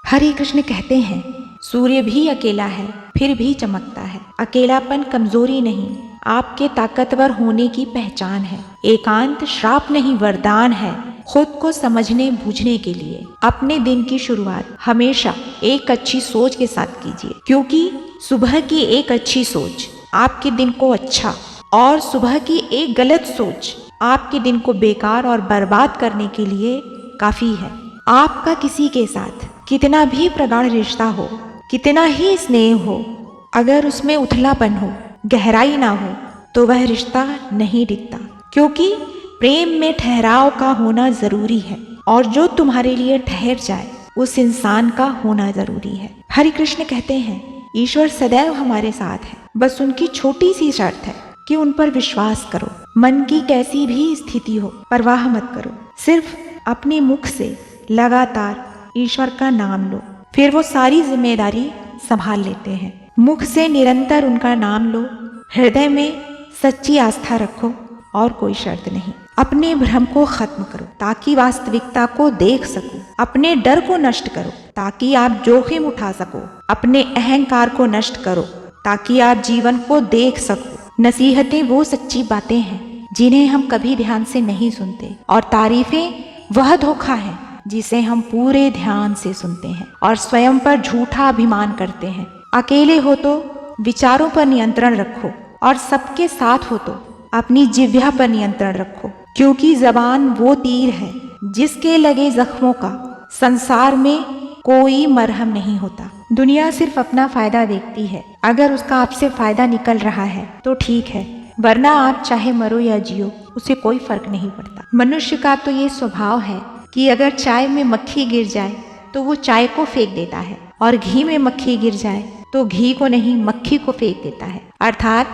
हरे कृष्ण कहते हैं, सूर्य भी अकेला है फिर भी चमकता है। अकेलापन कमजोरी नहीं, आपके ताकतवर होने की पहचान है। एकांत श्राप नहीं, वरदान है खुद को समझने बूझने के लिए। अपने दिन की शुरुआत हमेशा एक अच्छी सोच के साथ कीजिए, क्योंकि सुबह की एक अच्छी सोच आपके दिन को अच्छा, और सुबह की एक गलत सोच आपके दिन को बेकार और बर्बाद करने के लिए काफी है। आपका किसी के साथ कितना भी प्रगाढ़ रिश्ता हो, कितना ही स्नेह हो, अगर उसमें उथलापन हो, गहराई ना हो, तो वह रिश्ता नहीं टिकता। क्योंकि प्रेम में ठहराव का होना जरूरी है, और जो तुम्हारे लिए ठहर जाए उस इंसान का होना जरूरी है। हरि कृष्ण कहते हैं, ईश्वर सदैव हमारे साथ है, बस उनकी छोटी सी शर्त है कि उन पर विश्वास करो। मन की कैसी भी स्थिति हो, परवाह मत करो, सिर्फ अपने मुख से लगातार ईश्वर का नाम लो, फिर वो सारी जिम्मेदारी संभाल लेते हैं। मुख से निरंतर उनका नाम लो, हृदय में सच्ची आस्था रखो और कोई शर्त नहीं। अपने भ्रम को खत्म करो ताकि वास्तविकता को देख सको। अपने डर को नष्ट करो ताकि आप जोखिम उठा सको। अपने अहंकार को नष्ट करो ताकि आप जीवन को देख सको। नसीहतें वो सच्ची बातें हैं जिन्हें हम कभी ध्यान से नहीं सुनते, और तारीफें वह धोखा है जिसे हम पूरे ध्यान से सुनते हैं और स्वयं पर झूठा अभिमान करते हैं। अकेले हो तो विचारों पर नियंत्रण रखो, और सबके साथ हो तो अपनी जिह्वा पर नियंत्रण रखो, क्योंकि जबान वो तीर है जिसके लगे जख्मों का संसार में कोई मरहम नहीं होता। दुनिया सिर्फ अपना फायदा देखती है, अगर उसका आपसे फायदा निकल रहा है तो ठीक है, वरना आप चाहे मरो या जियो उसे कोई फर्क नहीं पड़ता। मनुष्य का तो ये स्वभाव है कि अगर चाय में मक्खी गिर जाए तो वो चाय को फेंक देता है, और घी में मक्खी गिर जाए तो घी को नहीं मक्खी को फेंक देता है। अर्थात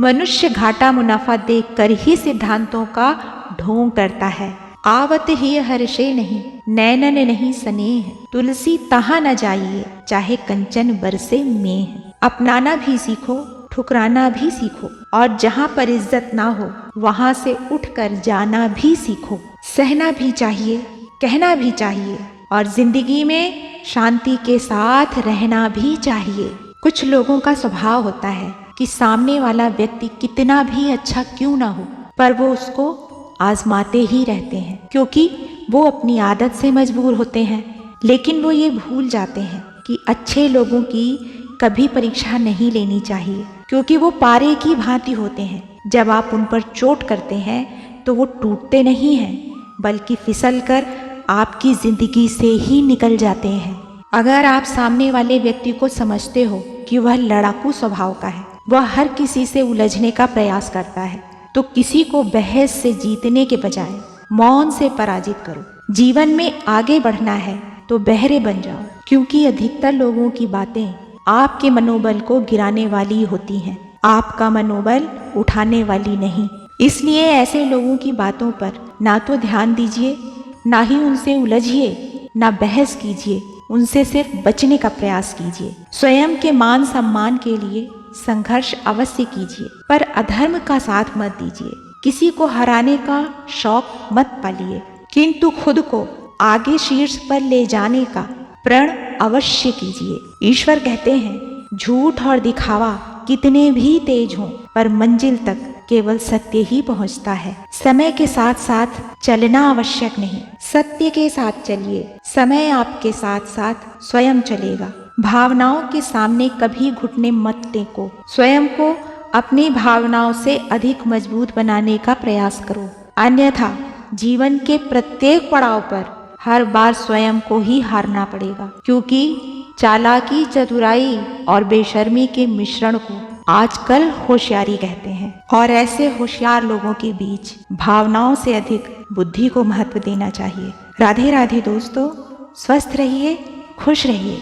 मनुष्य घाटा मुनाफा देखकर ही सिद्धांतों का ढोंग करता है। आवत ही हर्षे नहीं, नैनन नहीं स्नेह, तुलसी तहाँ न जाइए चाहे कंचन बरसे मेह। अपनाना भी सीखो, ठुकराना भी सीखो, और जहाँ पर इज्जत ना हो वहाँ से उठकर जाना भी सीखो। सहना भी चाहिए, कहना भी चाहिए, और जिंदगी में शांति के साथ रहना भी चाहिए। कुछ लोगों का स्वभाव होता है कि सामने वाला व्यक्ति कितना भी अच्छा क्यों ना हो, पर वो उसको आजमाते ही रहते हैं, क्योंकि वो अपनी आदत से मजबूर होते हैं। लेकिन वो ये भूल जाते हैं कि अच्छे लोगों की कभी परीक्षा नहीं लेनी चाहिए, क्योंकि वो पारे की भांति होते हैं। जब आप उन पर चोट करते हैं तो वो टूटते नहीं हैं, बल्कि फिसल कर आपकी जिंदगी से ही निकल जाते हैं। अगर आप सामने वाले व्यक्ति को समझते हो कि वह लड़ाकू स्वभाव का है, वह हर किसी से उलझने का प्रयास करता है, तो किसी को बहस से जीतने के बजाय मौन से पराजित करो। जीवन में आगे बढ़ना है तो बहरे बन जाओ, क्योंकि अधिकतर लोगों की बातें आपके मनोबल को गिराने वाली होती हैं, आपका मनोबल उठाने वाली नहीं। इसलिए ऐसे लोगों की बातों पर ना तो ध्यान दीजिए, ना ही उनसे उलझिए, ना बहस कीजिए, उनसे सिर्फ बचने का प्रयास कीजिए। स्वयं के मान सम्मान के लिए संघर्ष अवश्य कीजिए, पर अधर्म का साथ मत दीजिए। किसी को हराने का शौक मत पालिए, किंतु खुद को आगे शीर्ष पर ले जाने का प्रण अवश्य कीजिए। ईश्वर कहते हैं, झूठ और दिखावा कितने भी तेज हों, पर मंजिल तक केवल सत्य ही पहुंचता है। समय के साथ साथ चलना आवश्यक नहीं, सत्य के साथ चलिए। समय आपके साथ साथ स्वयं चलेगा। भावनाओं के सामने कभी घुटने मत टेको। स्वयं को अपनी भावनाओं से अधिक मजबूत बनाने का प्रयास करो, अन्यथा जीवन के प्रत्येक पड़ाव पर हर बार स्वयं को ही हारना पड़ेगा, क्योंकि चालाकी, चतुराई और बेशर्मी के मिश्रण को आजकल होशियारी कहते हैं। और ऐसे होशियार लोगों के बीच भावनाओं से अधिक बुद्धि को महत्व देना चाहिए। राधे राधे दोस्तों, स्वस्थ रहिए, खुश रहिए।